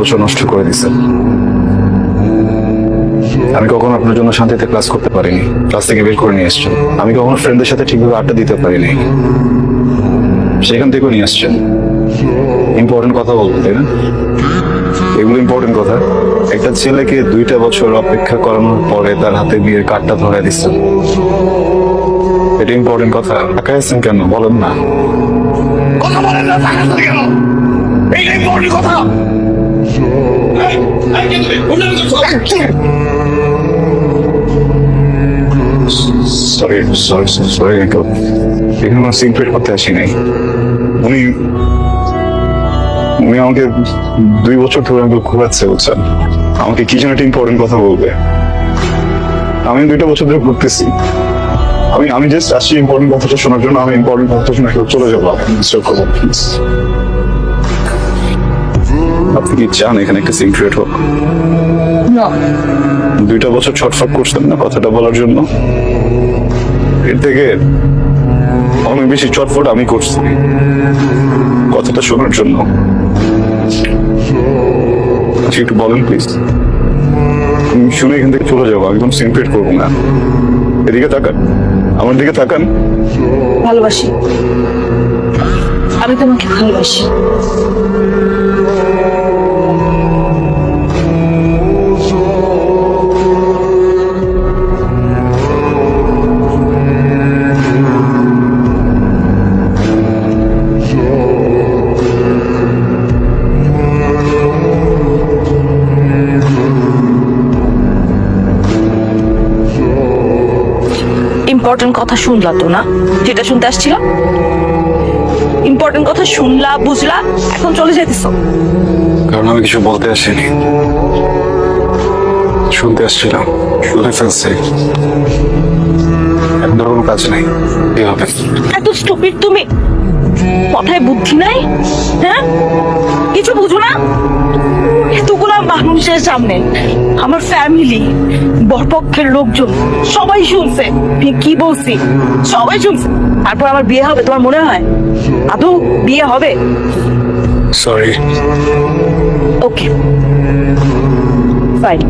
বছর নষ্ট করে দিচ্ছেন। আমি কখনো আপনার জন্য শান্তিতে ক্লাস করতে পারিনি, ক্লাস থেকে বের করে নিয়ে এসছেন। আমি কখনো ফ্রেন্ডদের সাথে ঠিকভাবে আড্ডা দিতে পারিনি, সেখান থেকেও নিয়ে আসছেন। ইম্পর্টেন্ট কথা বলবো, তাই না? এগুলো ইম্পর্টেন্ট কথা। একটা ছেলেকে 2টা বছর অপেক্ষা করানোর পরে তার হাতে বিয়ের কার্ডটা ধরে দিচ্ছেন, এটা ইম্পর্টেন্ট কথা। তাকায় আছেন কেন বলেন না? কথা বলেন না, তাকায় আছেন কেন? এইটা ইম্পর্টেন্ট কথা। সরি সরি সরি আঙ্কেল, এখানে আমার সিক্রেট করতে আসি নাই। উনি উনি আমাকে 2 বছর ধরে আঙ্কেল ঘুরাচ্ছে, বুঝছেন? আমাকে কি যেন একটা ইম্পর্টেন্ট কথা বলবে। আমি 2টা বছর ধরে ঘুরতেছি। আমি জাস্ট আসছি ইম্পর্টেন্ট কথাটা শোনার জন্য। আমি ইম্পর্টেন্ট কথাটা শুনে চলে যাবো। আপনি কি চান এখানে একটা সিক্রেট হোক? না, 2টা বছর ছটফট করছেন না কথাটা বলার জন্য, এর থেকে অনেক বেশি চটফট আমি করছি কথাটা শোনার জন্য। আচ্ছা একটু বলেন প্লিজ, শুনে এখান থেকে চলে যাবো। আমি কোনো সিক্রেট করবো না। এদিকে তাকান, আমার দিকে তাকান। ভালোবাসি, আমি তোমাকে ভালোবাসি। ইম্পর্টেন্ট কথা শুনলা তো না, যেটা শুনতে আসছিল? ইম্পর্টেন্ট কথা শুনলা, বুঝলা, এখন চলে যেতেছো। কারণ আমি কিছু বলতে আসিনি, শুনতে আসছিলাম। শুনে ফেলছি, এখন ধর কোনো কাজ নেই। কি হবে? এত স্টুপিড তুমি, মাথায় বুদ্ধি নাই? হ্যাঁ, কিছু বুঝো না? এতগুলা মানুষের সামনে আমার ফ্যামিলি, বরপক্ষের লোকজন সবাই শুনছে আমি কি বলছি, সবাই শুনছে। তারপর আমার বিয়ে হবে তোমার মনে হয়? আদৌ বিয়ে হবে? সরি। Okay fine.